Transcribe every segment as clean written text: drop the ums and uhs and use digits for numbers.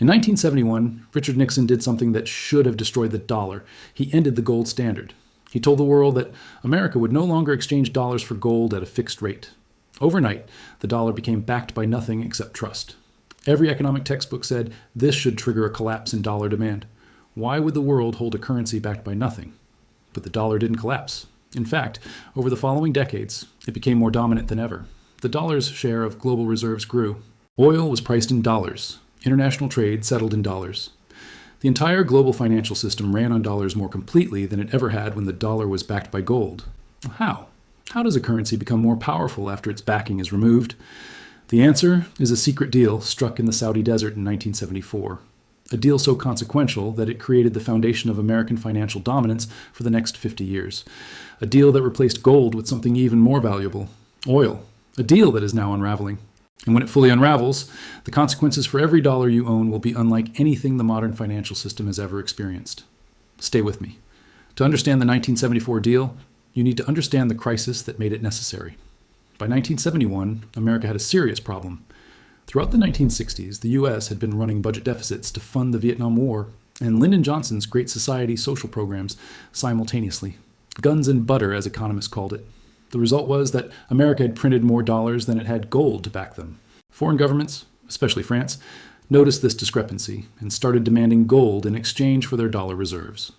In 1971, Richard Nixon did something that should have destroyed the dollar. He ended the gold standard. He told the world that America would no longer exchange dollars for gold at a fixed rate. Overnight, the dollar became backed by nothing except trust. Every economic textbook said this should trigger a collapse in dollar demand. Why would the world hold a currency backed by nothing? But the dollar didn't collapse. In fact, over the following decades, it became more dominant than ever. The dollar's share of global reserves grew. Oil was priced in dollars. International trade settled in dollars. The entire global financial system ran on dollars more completely than it ever had when the dollar was backed by gold. How? How does a currency become more powerful after its backing is removed? The answer is a secret deal struck in the Saudi desert in 1974. A deal so consequential that it created the foundation of American financial dominance for the next 50 years. A deal that replaced gold with something even more valuable, oil. A deal that is now unraveling. And when it fully unravels, the consequences for every dollar you own will be unlike anything the modern financial system has ever experienced. Stay with me. To understand the 1974 deal, you need to understand the crisis that made it necessary. By 1971, America had a serious problem. Throughout the 1960s, the U.S. had been running budget deficits to fund the Vietnam War and Lyndon Johnson's Great Society social programs simultaneously. Guns and butter, as economists called it. The result was that America had printed more dollars than it had gold to back them. Foreign governments, especially France, noticed this discrepancy and started demanding gold in exchange for their dollar reserves.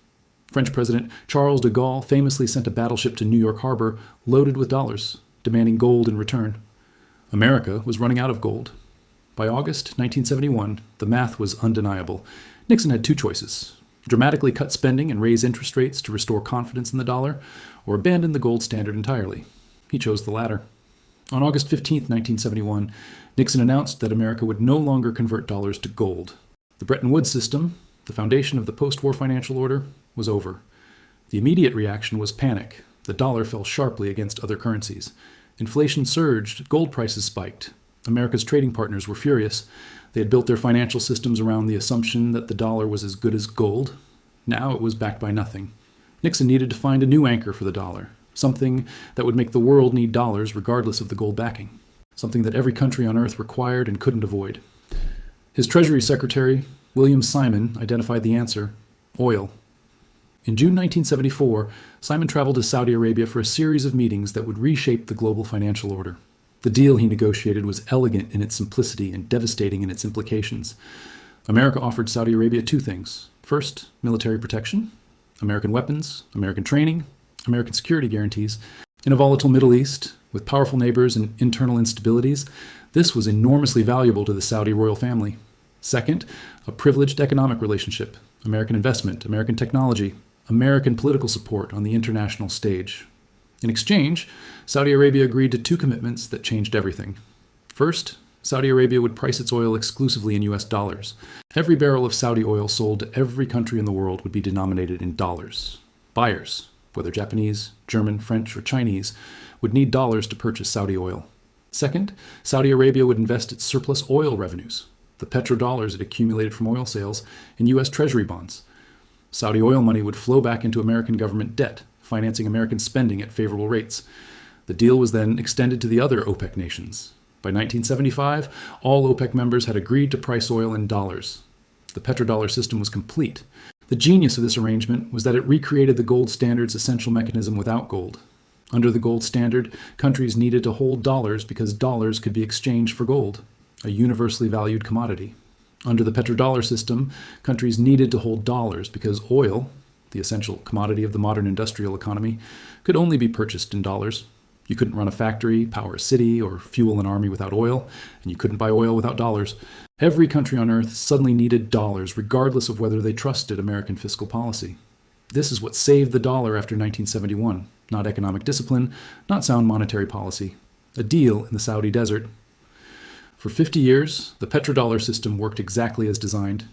French President Charles de Gaulle famously sent a battleship to New York Harbor loaded with dollars, demanding gold in return. America was running out of gold. By August 1971, the math was undeniable. Nixon had two choices: dramatically cut spending and raise interest rates to restore confidence in the dollar, or abandon the gold standard entirely. He chose the latter. On August 15, 1971, Nixon announced that America would no longer convert dollars to gold. The Bretton Woods system, the foundation of the post-war financial order, was over. The immediate reaction was panic. The dollar fell sharply against other currencies. Inflation surged, gold prices spiked. America's trading partners were furious. They had built their financial systems around the assumption that the dollar was as good as gold. Now it was backed by nothing. Nixon needed to find a new anchor for the dollar, something that would make the world need dollars regardless of the gold backing, something that every country on earth required and couldn't avoid. His Treasury Secretary, William Simon, identified the answer: oil. In June 1974, Simon traveled to Saudi Arabia for a series of meetings that would reshape the global financial order. The deal he negotiated was elegant in its simplicity and devastating in its implications. America offered Saudi Arabia two things. First, military protection, American weapons, American training, American security guarantees. In a volatile Middle East, with powerful neighbors and internal instabilities, this was enormously valuable to the Saudi royal family. Second, a privileged economic relationship, American investment, American technology, American political support on the international stage. In exchange, Saudi Arabia agreed to two commitments that changed everything. First, Saudi Arabia would price its oil exclusively in US dollars. Every barrel of Saudi oil sold to every country in the world would be denominated in dollars. Buyers, whether Japanese, German, French, or Chinese, would need dollars to purchase Saudi oil. Second, Saudi Arabia would invest its surplus oil revenues, the petrodollars it accumulated from oil sales, in US Treasury bonds. Saudi oil money would flow back into American government debt, financing American spending at favorable rates. The deal was then extended to the other OPEC nations. By 1975, all OPEC members had agreed to price oil in dollars. The petrodollar system was complete. The genius of this arrangement was that it recreated the gold standard's essential mechanism without gold. Under the gold standard, countries needed to hold dollars because dollars could be exchanged for gold, a universally valued commodity. Under the petrodollar system, countries needed to hold dollars because oil, the essential commodity of the modern industrial economy, could only be purchased in dollars. You couldn't run a factory, power a city, or fuel an army without oil, and you couldn't buy oil without dollars. Every country on earth suddenly needed dollars, regardless of whether they trusted American fiscal policy. This is what saved the dollar after 1971. Not economic discipline, not sound monetary policy. A deal in the Saudi desert. For 50 years, the petrodollar system worked exactly as designed.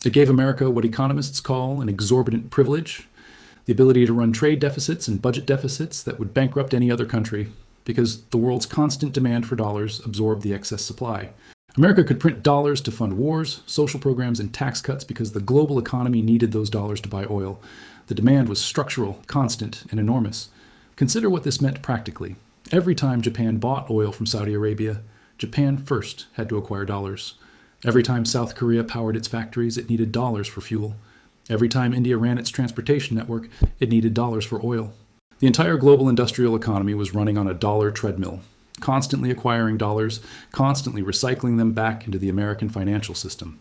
It gave America what economists call an exorbitant privilege, the ability to run trade deficits and budget deficits that would bankrupt any other country, because the world's constant demand for dollars absorbed the excess supply. America could print dollars to fund wars, social programs, and tax cuts because the global economy needed those dollars to buy oil. The demand was structural, constant, and enormous. Consider what this meant practically. Every time Japan bought oil from Saudi Arabia, Japan first had to acquire dollars. Every time South Korea powered its factories, it needed dollars for fuel. Every time India ran its transportation network, it needed dollars for oil. The entire global industrial economy was running on a dollar treadmill, constantly acquiring dollars, constantly recycling them back into the American financial system.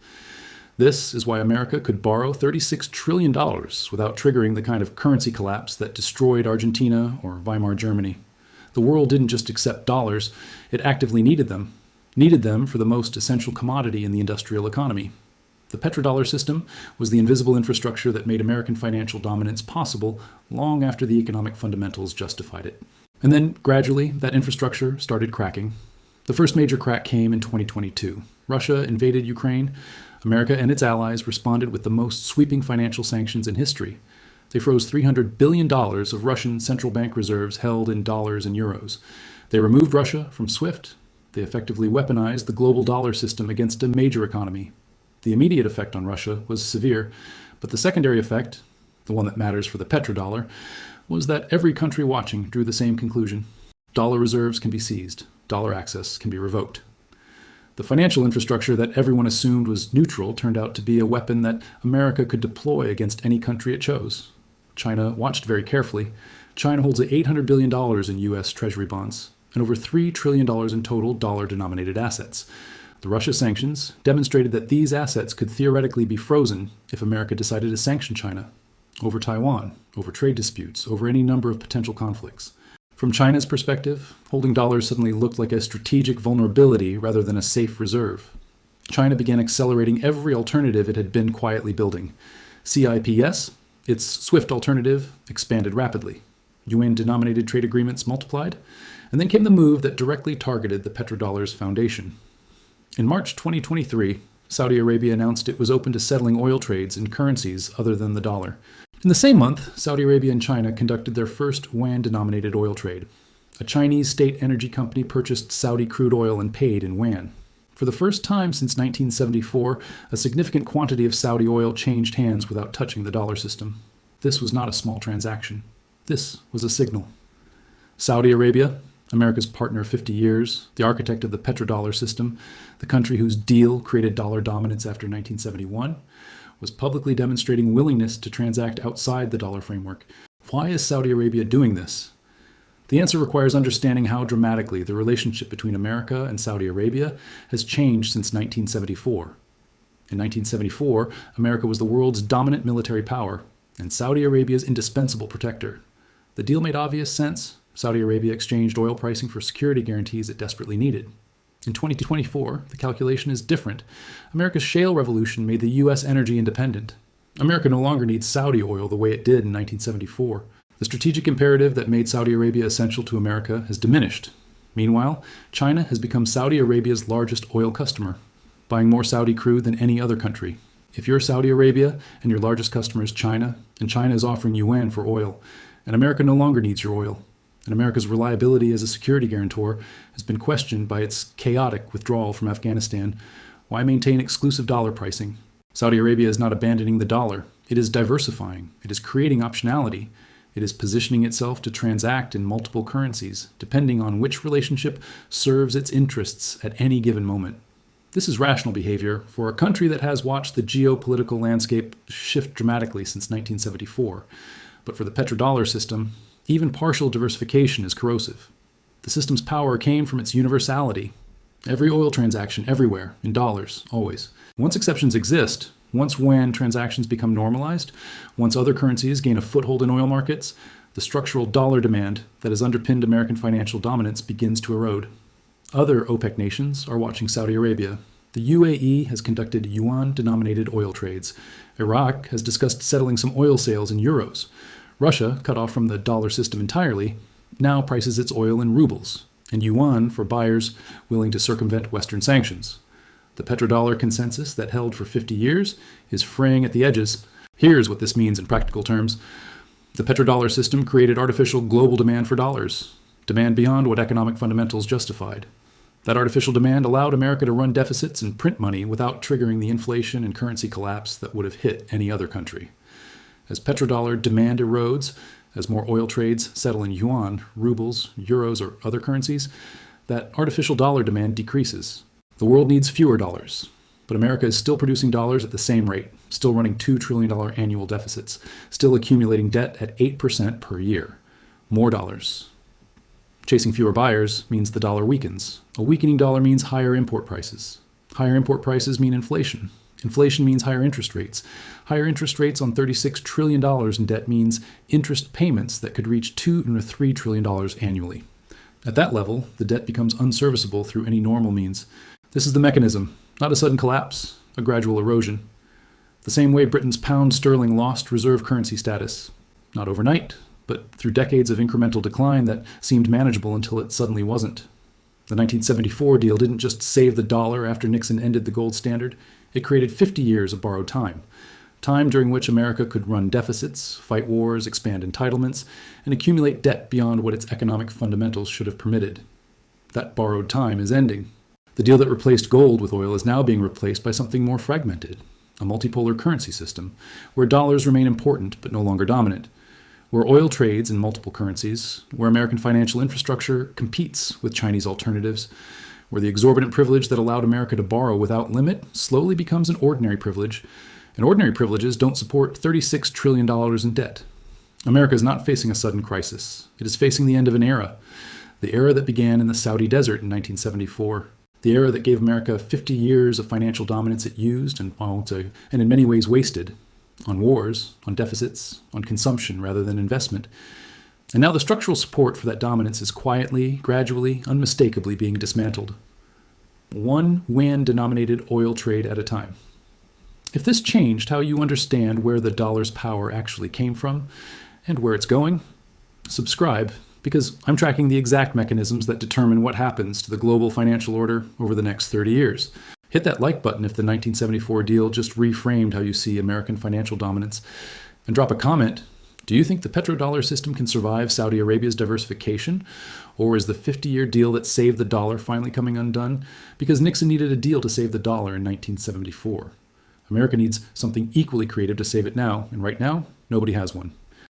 This is why America could borrow $36 trillion without triggering the kind of currency collapse that destroyed Argentina or Weimar Germany. The world didn't just accept dollars, it actively needed them for the most essential commodity in the industrial economy. The petrodollar system was the invisible infrastructure that made American financial dominance possible long after the economic fundamentals justified it. And then, gradually, that infrastructure started cracking. The first major crack came in 2022. Russia invaded Ukraine. America and its allies responded with the most sweeping financial sanctions in history. They froze $300 billion of Russian central bank reserves held in dollars and euros. They removed Russia from SWIFT. They effectively weaponized the global dollar system against a major economy. The immediate effect on Russia was severe, but the secondary effect, the one that matters for the petrodollar, was that every country watching drew the same conclusion. Dollar reserves can be seized. Dollar access can be revoked. The financial infrastructure that everyone assumed was neutral turned out to be a weapon that America could deploy against any country it chose. China watched very carefully. China holds $800 billion in US Treasury bonds and over $3 trillion in total dollar-denominated assets. The Russia sanctions demonstrated that these assets could theoretically be frozen if America decided to sanction China over Taiwan, over trade disputes, over any number of potential conflicts. From China's perspective, holding dollars suddenly looked like a strategic vulnerability rather than a safe reserve. China began accelerating every alternative it had been quietly building. CIPS, its SWIFT alternative, expanded rapidly. Yuan-denominated trade agreements multiplied, and then came the move that directly targeted the petrodollar's foundation. In March 2023, Saudi Arabia announced it was open to settling oil trades in currencies other than the dollar. In the same month, Saudi Arabia and China conducted their first yuan-denominated oil trade. A Chinese state energy company purchased Saudi crude oil and paid in yuan. For the first time since 1974, a significant quantity of Saudi oil changed hands without touching the dollar system. This was not a small transaction. This was a signal. Saudi Arabia, America's partner of 50 years, the architect of the petrodollar system, the country whose deal created dollar dominance after 1971, was publicly demonstrating willingness to transact outside the dollar framework. Why is Saudi Arabia doing this? The answer requires understanding how dramatically the relationship between America and Saudi Arabia has changed since 1974. In 1974, America was the world's dominant military power and Saudi Arabia's indispensable protector. The deal made obvious sense. Saudi Arabia exchanged oil pricing for security guarantees it desperately needed. In 2024, the calculation is different. America's shale revolution made the U.S. energy independent. America no longer needs Saudi oil the way it did in 1974. The strategic imperative that made Saudi Arabia essential to America has diminished. Meanwhile, China has become Saudi Arabia's largest oil customer, buying more Saudi crude than any other country. If you're Saudi Arabia and your largest customer is China, and China is offering yuan for oil, and America no longer needs your oil, and America's reliability as a security guarantor has been questioned by its chaotic withdrawal from Afghanistan, why maintain exclusive dollar pricing? Saudi Arabia is not abandoning the dollar. It is diversifying. It is creating optionality. It is positioning itself to transact in multiple currencies, depending on which relationship serves its interests at any given moment. This is rational behavior for a country that has watched the geopolitical landscape shift dramatically since 1974. But for the petrodollar system, even partial diversification is corrosive. The system's power came from its universality. Every oil transaction, everywhere, in dollars, always. Once exceptions exist, once yuan transactions become normalized, once other currencies gain a foothold in oil markets, the structural dollar demand that has underpinned American financial dominance begins to erode. Other OPEC nations are watching Saudi Arabia. The UAE has conducted yuan-denominated oil trades. Iraq has discussed settling some oil sales in euros. Russia, cut off from the dollar system entirely, now prices its oil in rubles, and yuan for buyers willing to circumvent Western sanctions. The petrodollar consensus that held for 50 years is fraying at the edges. Here's what this means in practical terms. The petrodollar system created artificial global demand for dollars, demand beyond what economic fundamentals justified. That artificial demand allowed America to run deficits and print money without triggering the inflation and currency collapse that would have hit any other country. As petrodollar demand erodes, as more oil trades settle in yuan, rubles, euros, or other currencies, that artificial dollar demand decreases. The world needs fewer dollars. But America is still producing dollars at the same rate, still running $2 trillion annual deficits, still accumulating debt at 8% per year. More dollars. Chasing fewer buyers means the dollar weakens. A weakening dollar means higher import prices. Higher import prices mean inflation. Inflation means higher interest rates. Higher interest rates on $36 trillion in debt means interest payments that could reach $2 or $3 trillion annually. At that level, the debt becomes unserviceable through any normal means. This is the mechanism, not a sudden collapse, a gradual erosion. The same way Britain's pound sterling lost reserve currency status. Not overnight, but through decades of incremental decline that seemed manageable until it suddenly wasn't. The 1974 deal didn't just save the dollar after Nixon ended the gold standard. It created 50 years of borrowed time. Time during which America could run deficits, fight wars, expand entitlements, and accumulate debt beyond what its economic fundamentals should have permitted. That borrowed time is ending. The deal that replaced gold with oil is now being replaced by something more fragmented, a multipolar currency system, where dollars remain important but no longer dominant, where oil trades in multiple currencies, where American financial infrastructure competes with Chinese alternatives, where the exorbitant privilege that allowed America to borrow without limit slowly becomes an ordinary privilege, and ordinary privileges don't support $36 trillion in debt. America is not facing a sudden crisis. It is facing the end of an era, the era that began in the Saudi desert in 1974, the era that gave America 50 years of financial dominance it used and in many ways wasted, on wars, on deficits, on consumption rather than investment. And now the structural support for that dominance is quietly, gradually, unmistakably being dismantled. One yuan-denominated oil trade at a time. If this changed how you understand where the dollar's power actually came from and where it's going, subscribe, because I'm tracking the exact mechanisms that determine what happens to the global financial order over the next 30 years. Hit that like button if the 1974 deal just reframed how you see American financial dominance, and drop a comment. Do you think the petrodollar system can survive Saudi Arabia's diversification? Or is the 50-year deal that saved the dollar finally coming undone because Nixon needed a deal to save the dollar in 1974? America needs something equally creative to save it now, and right now, nobody has one.